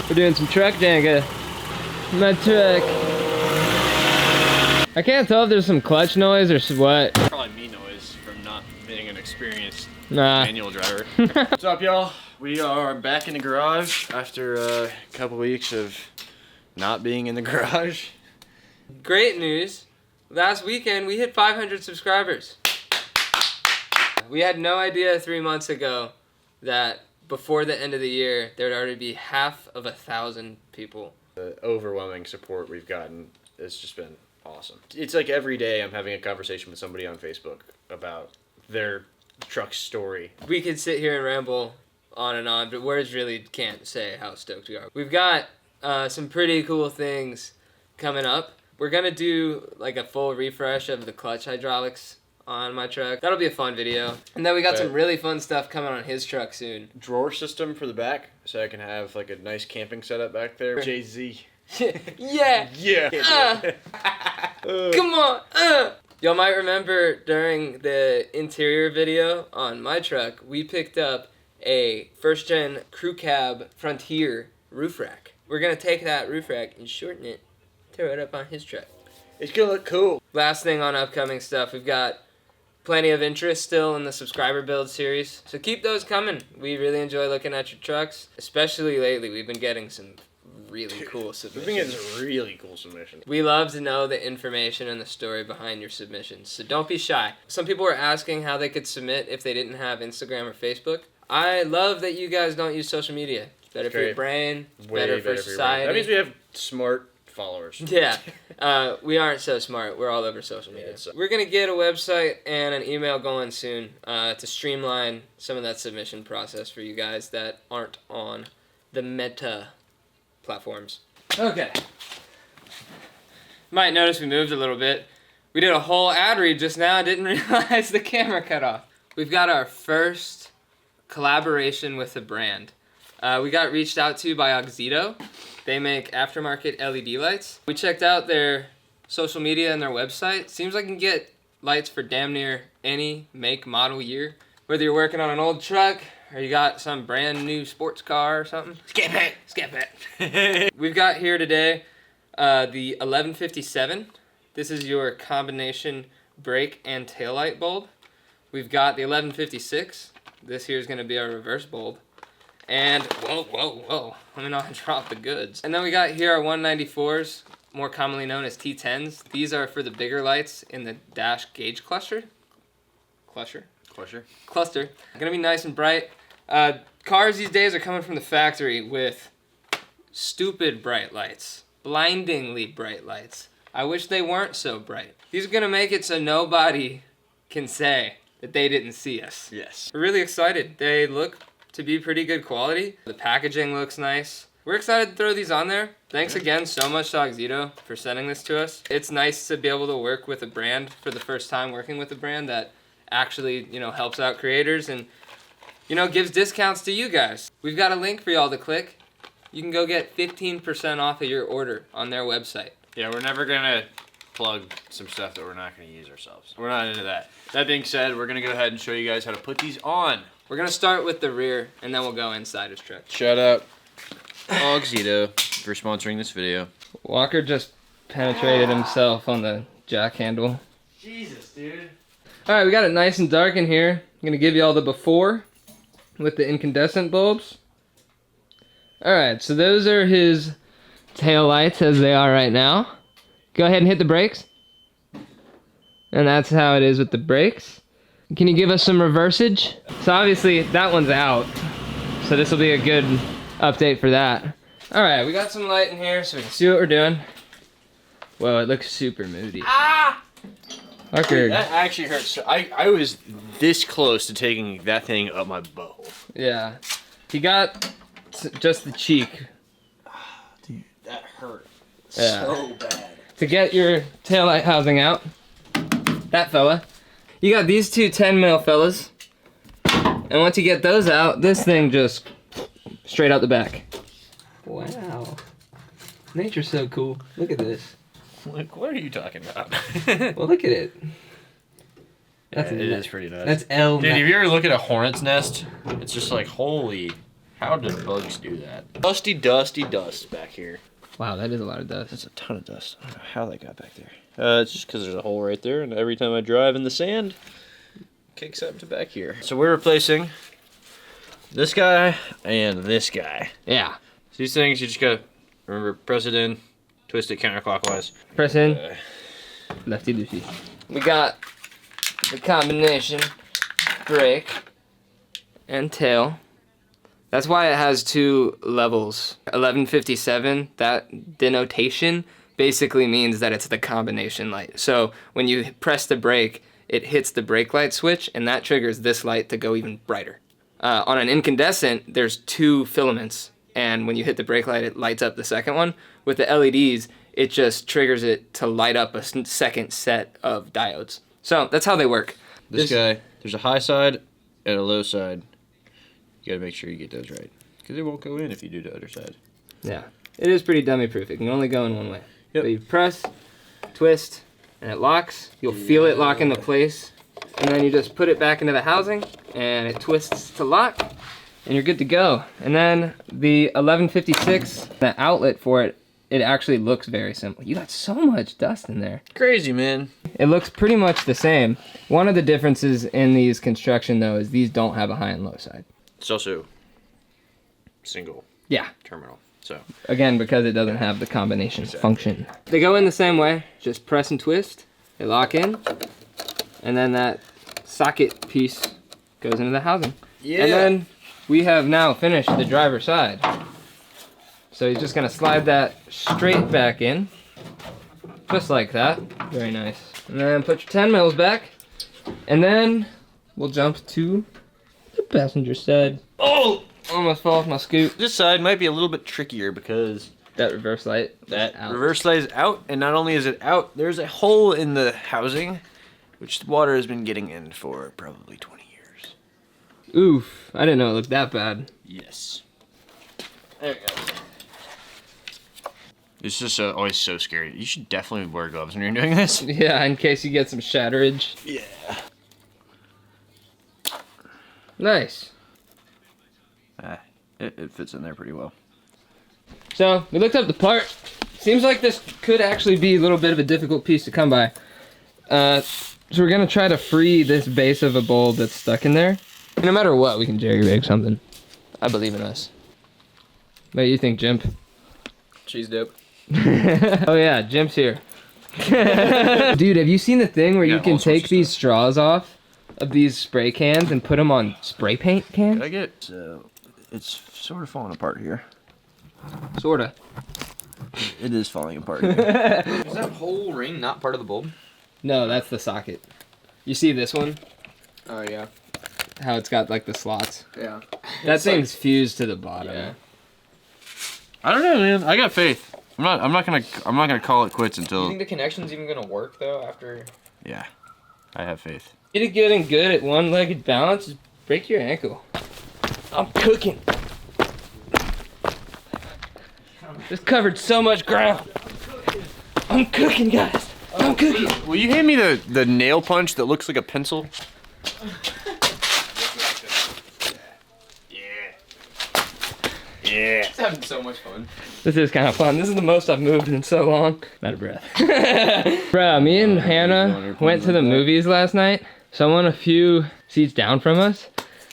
We're doing some truck Jenga. My truck. I can't tell if there's some clutch noise or what. Probably me noise from not being an experienced manual driver. What's up, y'all? We are back in the garage after a couple weeks of not being in the garage. Great news. Last weekend we hit 500 subscribers. We had no idea 3 months ago that before the end of the year there would already be half of 1,000 people. The overwhelming support we've gotten has just been awesome. It's like every day I'm having a conversation with somebody on Facebook about their truck story. We could sit here and ramble on and on, but words really can't say how stoked we are. We've got some pretty cool things coming up. We're gonna do like a full refresh of the clutch hydraulics on my truck. That'll be a fun video. And then we got some really fun stuff coming on his truck soon. Drawer system for the back, so I can have like a nice camping setup back there. Jay-Z. Yeah! Yeah! Come on! Y'all might remember during the interior video on my truck, we picked up a first-gen crew cab Frontier roof rack. We're gonna take that roof rack and shorten it, throw it up on his truck. It's gonna look cool. Last thing on upcoming stuff, we've got plenty of interest still in the subscriber build series, so keep those coming. We really enjoy looking at your trucks, especially lately. We've been getting some really cool submissions. We've been getting some really cool submissions. We love to know the information and the story behind your submissions, so don't be shy. Some people were asking how they could submit if they didn't have Instagram or Facebook. I love that you guys don't use social media. It's better for your brain, it's better for society. That means we have smart followers. Yeah, we aren't so smart. We're all over social media. Yeah, so we're going to get a website and an email going soon to streamline some of that submission process for you guys that aren't on the Meta platforms. Okay. Might notice we moved a little bit. We did a whole ad read just now. I didn't realize the camera cut off. We've got our first collaboration with a brand. We got reached out to by Auxito. They make aftermarket LED lights. We checked out their social media and their website. Seems like you can get lights for damn near any make, model, year. Whether you're working on an old truck or you got some brand new sports car or something. Skip it. We've got here today the 1157. This is your combination brake and taillight bulb. We've got the 1156. This here is going to be our reverse bulb. And, whoa, let me not drop the goods. And then we got here our 194s, more commonly known as T10s. These are for the bigger lights in the dash gauge cluster. Gonna be nice and bright. Cars these days are coming from the factory with stupid bright lights, blindingly bright lights. I wish they weren't so bright. These are gonna make it so nobody can say that they didn't see us. Yes. We're really excited. They look to be pretty good quality. The packaging looks nice. We're excited to throw these on there. Thanks again so much to Auxito for sending this to us. It's nice to be able to work with a brand for the first time, working with a brand that actually, helps out creators and, gives discounts to you guys. We've got a link for y'all to click. You can go get 15% off of your order on their website. Yeah, we're never gonna plug some stuff that we're not gonna use ourselves. We're not into that. That being said, we're gonna go ahead and show you guys how to put these on. We're gonna start with the rear, and then we'll go inside his truck. Shout out Auxito for sponsoring this video. Walker just penetrated himself on the jack handle. Jesus, dude. Alright, we got it nice and dark in here. I'm gonna give you all the before with the incandescent bulbs. Alright, so those are his tail lights as they are right now. Go ahead and hit the brakes. And that's how it is with the brakes. Can you give us some reversage? So obviously that one's out. So this will be a good update for that. Alright, we got some light in here so we can see what we're doing. Whoa, it looks super moody. Ah! Parker. That actually hurts. I was this close to taking that thing up my butthole. Yeah. He got just the cheek. Dude, that hurt Yeah. so bad. To get your taillight housing out, that fella, you got these two 10 mil fellas, and once you get those out, this thing just straight out the back. Wow. Nature's so cool. Look at this. Like, what are you talking about? Well, look at it. It is pretty nice. That's L. Dude, if you ever look at a hornet's nest, it's just like, holy How did bugs do that? Dusty dust back here. Wow, that is a lot of dust. That's a ton of dust. I don't know how they got back there. It's just because there's a hole right there, and every time I drive in the sand, it kicks up to back here. So we're replacing this guy and this guy. Yeah. So these things, you just gotta remember, press it in, twist it counterclockwise. Press in. Lefty loosey. We got the combination brake and tail. That's why it has two levels. 1157, that denotation basically means that it's the combination light. So when you press the brake, it hits the brake light switch, and that triggers this light to go even brighter. On an incandescent, there's two filaments, and when you hit the brake light, it lights up the second one. With the LEDs, it just triggers it to light up a second set of diodes. So that's how they work. This guy, there's a high side and a low side. You gotta make sure you get those right, because it won't go in if you do the other side. Yeah, it is pretty dummy proof. It can only go in one way. Yep. So you press, twist, and it locks. You'll feel it lock into place. And then you just put it back into the housing, and it twists to lock, and you're good to go. And then the 1156, the outlet for it, it actually looks very simple. You got so much dust in there. Crazy, man. It looks pretty much the same. One of the differences in these construction, though, is these don't have a high and low side. It's also single terminal. So Again, because it doesn't have the combination function. They go in the same way. Just press and twist. They lock in. And then that socket piece goes into the housing. Yeah. And then we have now finished the driver's side. So you're just going to slide that straight back in. Just like that. Very nice. And then put your 10 mils back. And then we'll jump to the passenger side. Oh! Almost fell off my scoop. this side might be a little bit trickier because That reverse light. reverse light is out, and not only is it out, there's a hole in the housing, which the water has been getting in for probably 20 years. Oof. I didn't know it looked that bad. Yes. There we go. It's just always so scary. You should definitely wear gloves when you're doing this. Yeah, in case you get some shatterage. Yeah. Nice. It fits in there pretty well. So, we looked up the part. Seems like this could actually be a little bit of a difficult piece to come by. So we're gonna try to free this base of a bulb that's stuck in there. No matter what, we can jerry-rig something. I believe in us. What do you think, Jimp? Cheese dip. Oh yeah, Jimp's here. Dude, have you seen the thing where you can take these straws off of these spray cans and put them on spray paint cans? Did I get? So it's sort of falling apart here. Sorta. It is falling apart here. Is that whole ring not part of the bulb? No, that's the socket. You see this one? Oh yeah. How it's got like the slots? Yeah. That thing's fused to the bottom. Yeah. I don't know, man. I got faith. I'm not gonna call it quits You until. think the connection's even gonna work though after? Yeah, I have faith. Get it getting good at one-legged balance, just break your ankle. I'm cooking. This covered so much ground. I'm cooking, guys. I'm cooking. Will you hand me the nail punch that looks like a pencil? Yeah. It's having so much fun. This is kind of fun. This is the most I've moved in so long. I'm out of breath. Bruh, me and Hannah went to the movies last night. Someone a few seats down from us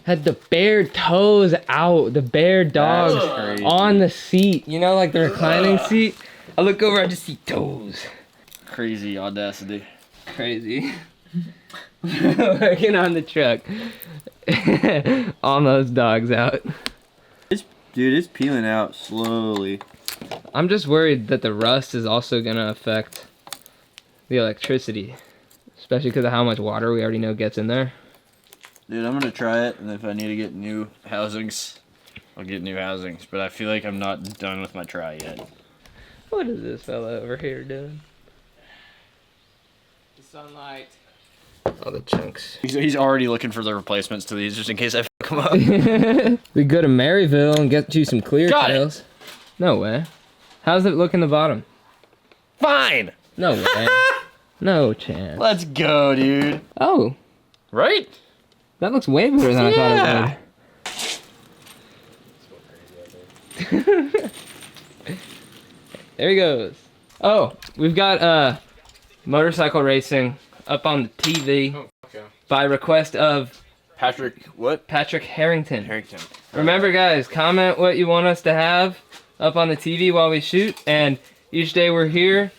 had the bare toes out, the bare dogs on the seat. You know, like the reclining seat. I look over, I just see toes. Crazy audacity. Crazy. Working on the truck. Almost dogs out. Dude, it's peeling out slowly. I'm just worried that the rust is also gonna affect the electricity, especially because of how much water we already know gets in there. Dude, I'm gonna try it, and if I need to get new Housings. I'll get new housings, but I feel like I'm not done with my try yet. What is this fella over here doing? The sunlight. All the chunks. He's already looking for the replacements to these just in case I fuck them up. We go to Maryville and get you some clear Got it. tails. No way. How's it look in the bottom? Fine. No way. No chance. Let's go, dude. Oh, Right? that looks way better than I thought it would. There he goes. Oh, we've got motorcycle racing up on the TV by request of Patrick, what? Patrick Harrington. Harrington. Remember, guys, comment what you want us to have up on the TV while we shoot, and each day we're here,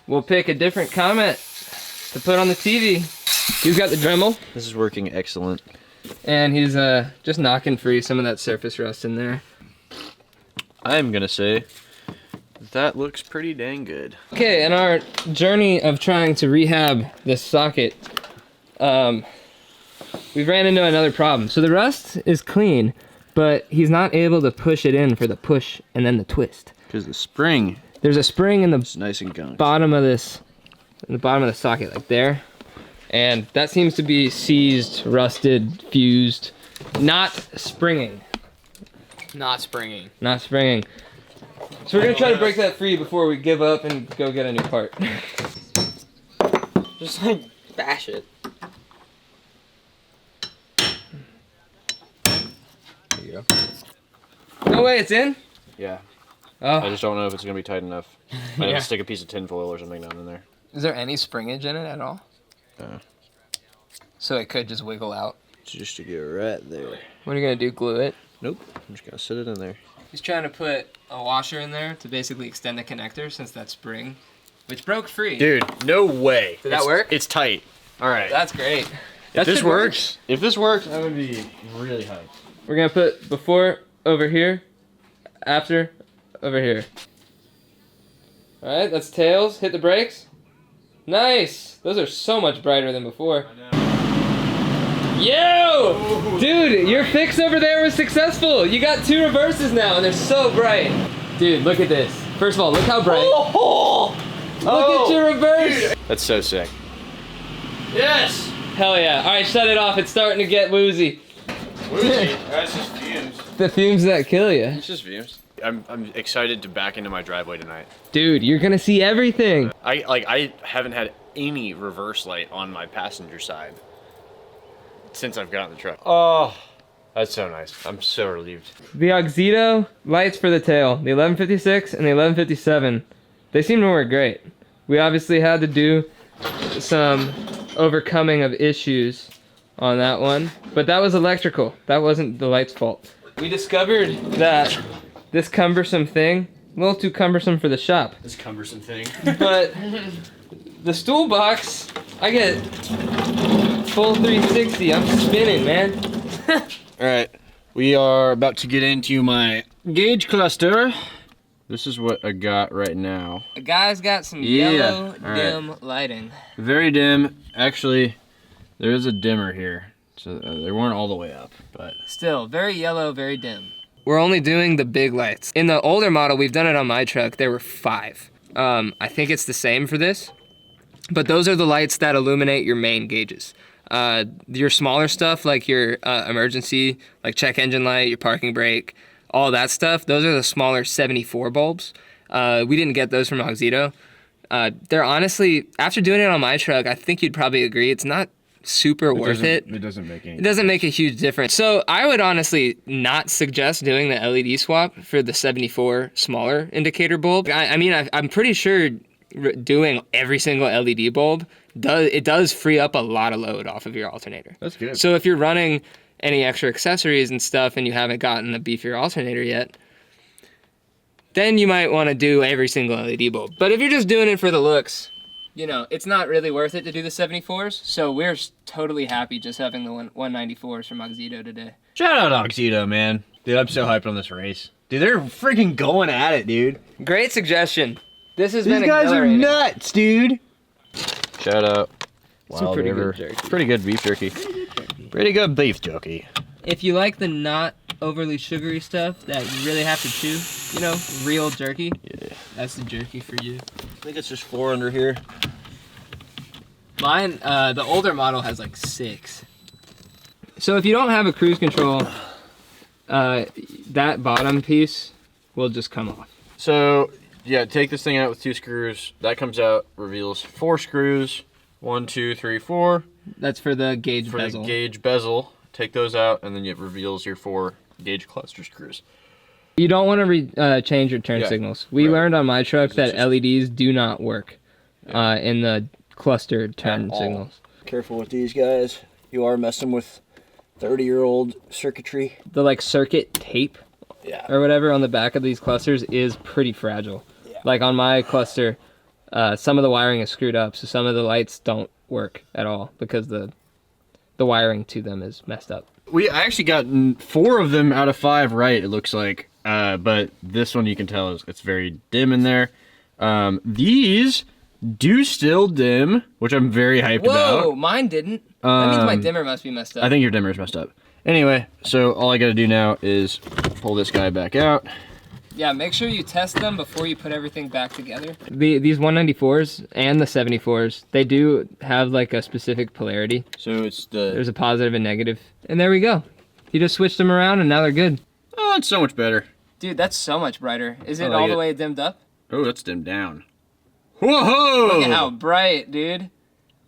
we'll pick a different comment to put on the TV. He's got the Dremel. This is working excellent. And he's just knocking free some of that surface rust in there. I'm gonna say that looks pretty dang good. Okay, in our journey of trying to rehab this socket, we ran into another problem. So the rust is clean, but he's not able to push it in for the push and then the twist. Because the spring, There's a spring in the it's nice and gunked. bottom of this, in the bottom of the socket, like there. And that seems to be seized, rusted, fused, not springing. Not springing. Not springing. So we're gonna try to break that free before we give up and go get a new part. Just like bash it. There you go. No way, it's in? Yeah. Oh. I just don't know if it's gonna be tight enough. I have to stick a piece of tin foil or something down in there. Is there any springage in it at all? So it could just wiggle out. Just to get right there. What are you gonna do, glue it? Nope, I'm just gonna sit it in there. He's trying to put a washer in there to basically extend the connector since that spring, which broke free. Dude, no way. Did that work? It's tight. All right. That's great. If this works, I'm gonna be really hyped. We're gonna put before over here, after over here. All right, that's tails. Hit the brakes. Nice. Those are so much brighter than before. Yo! Dude, your fix over there was successful. You got 2 reverses now, and they're so bright. Dude, look at this. First of all, look how bright. Look at your reverse. That's so sick. Yes! Hell yeah. All right, shut it off. It's starting to get woozy. Woozy? That's just fumes. The fumes that kill you. It's just fumes. I'm excited to back into my driveway tonight. Dude, you're gonna see everything. I haven't had any reverse light on my passenger side since I've gotten the truck. Oh, that's so nice. I'm so relieved. The Auxito lights for the tail, the 1156 and the 1157, they seem to work great. We obviously had to do some overcoming of issues on that one, but that was electrical. That wasn't the light's fault. We discovered that this cumbersome thing, a little too cumbersome for the shop. This cumbersome thing. But the stool box, I get full 360. I'm spinning, man. All right, we are about to get into my gauge cluster. This is what I got right now. The guy's got some yellow dim lighting. Very dim. Actually, there is a dimmer here, so they weren't all the way up, but Still, very yellow, very dim. We're only doing the big lights. In the older model, we've done it on my truck, there were 5. I think it's the same for this, but those are the lights that illuminate your main gauges. Your smaller stuff, like your emergency, like check engine light, your parking brake, all that stuff, those are the smaller 74 bulbs. We didn't get those from Auxito. They're honestly, after doing it on my truck, I think you'd probably agree, it's not super worth it. It doesn't make any. It doesn't make a huge difference. So I would honestly not suggest doing the LED swap for the 74 smaller indicator bulb. I mean, I'm pretty sure doing every single LED bulb does free up a lot of load off of your alternator. That's good. So if you're running any extra accessories and stuff and you haven't gotten a beefier alternator yet, then you might want to do every single LED bulb. But if you're just doing it for the looks, you know, it's not really worth it to do the 74s, so we're totally happy just having the 194s from Auxito today. Shout out Auxito, man. Dude, I'm so hyped on this race. Dude, they're freaking going at it, dude. Great suggestion. This has These been guys are exhilarating. nuts, dude. Shout out. Some pretty good jerky. Pretty good beef jerky. Pretty good beef jerky. If you like the not overly sugary stuff that you really have to chew, you know, real jerky, that's the jerky for you. I think it's just 4 under here. Mine, the older model has like 6. So if you don't have a cruise control, that bottom piece will just come off. So, yeah, take this thing out with 2 screws. That comes out, reveals 4 screws. 1, 2, 3, 4. That's for the gauge bezel. For the gauge bezel. Take those out, and then it reveals your 4 gauge cluster screws. You don't want to change your turn signals. We learned on my truck that LEDs do not work in the clustered turn signals. Careful with these guys. You are messing with 30-year-old circuitry. The like circuit tape or whatever on the back of these clusters is pretty fragile. Yeah. Like on my cluster, some of the wiring is screwed up, so some of the lights don't work at all because the wiring to them is messed up. I actually got 4 of them out of 5 right, it looks like. But this one you can tell it's very dim in there. These do still dim, which I'm very hyped about. Whoa, mine didn't. That means my dimmer must be messed up. I think your dimmer's messed up. Anyway, so all I gotta do now is pull this guy back out. Yeah, make sure you test them before you put everything back together. These 194s and the 74s, they do have like a specific polarity. So there's a positive and negative. And there we go. You just switched them around and now they're good. Oh, it's so much better. Dude, that's so much brighter. Is it all the way dimmed up? Oh, that's dimmed down. Whoa! Look at how bright, dude.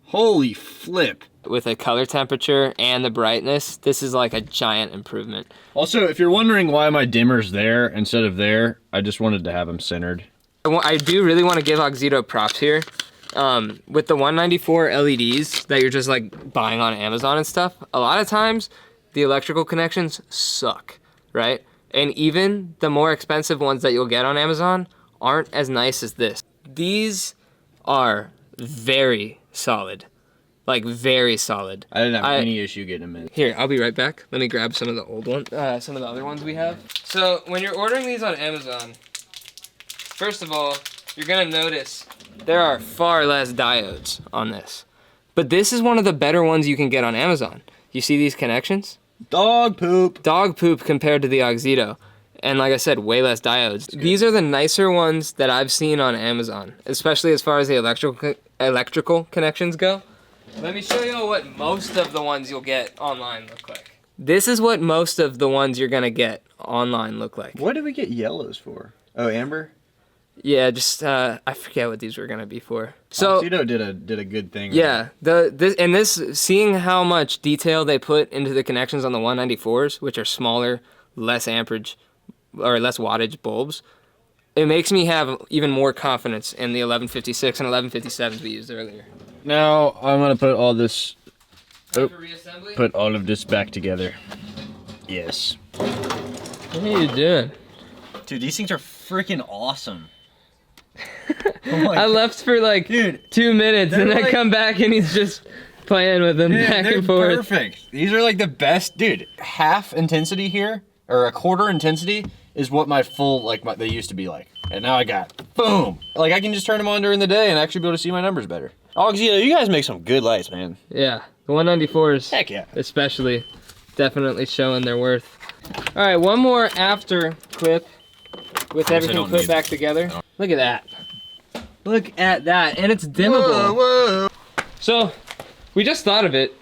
Holy flip. With the color temperature and the brightness, this is like a giant improvement. Also, if you're wondering why my dimmer's there instead of there, I just wanted to have them centered. I do really want to give Auxito props here. With the 194 LEDs that you're just like buying on Amazon and stuff, a lot of times the electrical connections suck, right? And even the more expensive ones that you'll get on Amazon aren't as nice as this. These are very solid. Like very solid. I didn't have any issue getting them in. Here, I'll be right back. Let me grab some of the old ones, some of the other ones we have. So when you're ordering these on Amazon, first of all, you're gonna notice there are far less diodes on this. But this is one of the better ones you can get on Amazon. You see these connections? Dog poop. Dog poop compared to the Auxito. And like I said, way less diodes. These are the nicer ones that I've seen on Amazon, especially as far as the electrical connections go. Let me show you what most of the ones you'll get online look like. This is what most of the ones you're gonna get online look like. What did we get yellows for? Oh, amber? Yeah, just I forget what these were gonna be for. So Auxito did a good thing. Yeah, seeing how much detail they put into the connections on the 194s, which are smaller, less amperage or less wattage bulbs, it makes me have even more confidence in the 1156 and 1157s we used earlier. Now I'm gonna put all this. Time for reassembly? Put all of this back together. Yes. What are you doing? Dude, these things are freaking awesome. I left for like 2 minutes and I come back and he's just playing with them back and forth. Perfect. These are like the best, dude. Half intensity here, or a quarter intensity, is what my full they used to be like. And now I got boom. Like I can just turn them on during the day and actually be able to see my numbers better. Auxito, you guys make some good lights, man. Yeah, the 194s. Heck yeah. Especially, definitely showing their worth. All right, one more after clip with everything put back together. Look at that. Look at that, and it's dimmable. Whoa. So, we just thought of it.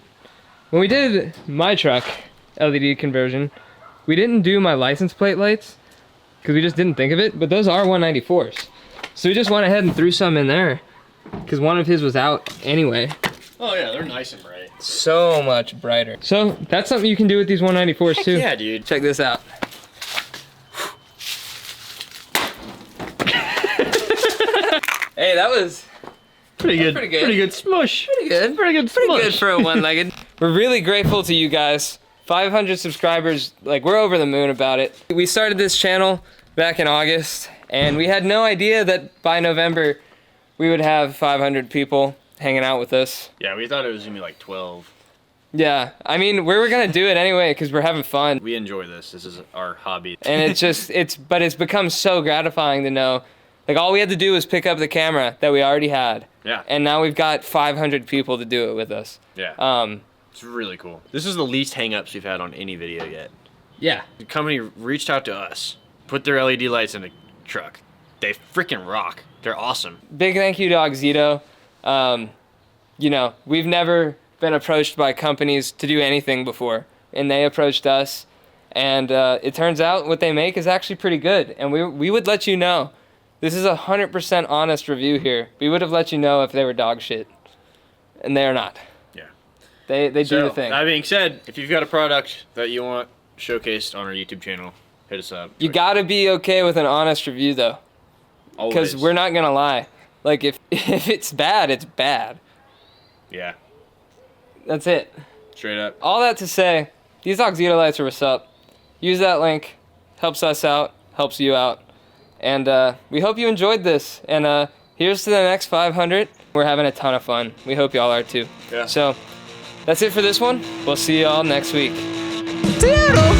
When we did my truck LED conversion, we didn't do my license plate lights because we just didn't think of it, but those are 194s. So we just went ahead and threw some in there because one of his was out anyway. Oh yeah, they're nice and bright. So much brighter. So that's something you can do with these 194s too. Yeah, dude. Check this out. Hey, that was pretty good. Pretty good. Pretty good smush. Pretty good. Pretty good smush. Pretty good for a one-legged. We're really grateful to you guys. 500 subscribers, like we're over the moon about it. We started this channel back in August and we had no idea that by November we would have 500 people hanging out with us. Yeah, we thought it was gonna be like 12. Yeah, I mean, we were gonna do it anyway because we're having fun. We enjoy this. This is our hobby. And it's just, but it's become so gratifying to know, like all we had to do was pick up the camera that we already had. Yeah. And now we've got 500 people to do it with us. Yeah. It's really cool. This is the least hang-ups we've had on any video yet. Yeah. The company reached out to us, put their LED lights in a truck. They freaking rock. They're awesome. Big thank you to Auxito. You know, we've never been approached by companies to do anything before, and they approached us, and it turns out what they make is actually pretty good, and we would let you know. This is a 100% honest review here. We would have let you know if they were dog shit, and they are not. Yeah. They do the thing. That being said, if you've got a product that you want showcased on our YouTube channel, hit us up. You gotta be okay with an honest review though. Because we're not gonna lie. Like if it's bad, it's bad. Yeah. That's it. Straight up. All that to say, these Auxito lights are what's up. Use that link. Helps us out. Helps you out. And we hope you enjoyed this. And here's to the next 500. We're having a ton of fun. We hope y'all are too. Yeah. So that's it for this one. We'll see y'all next week. Toodles!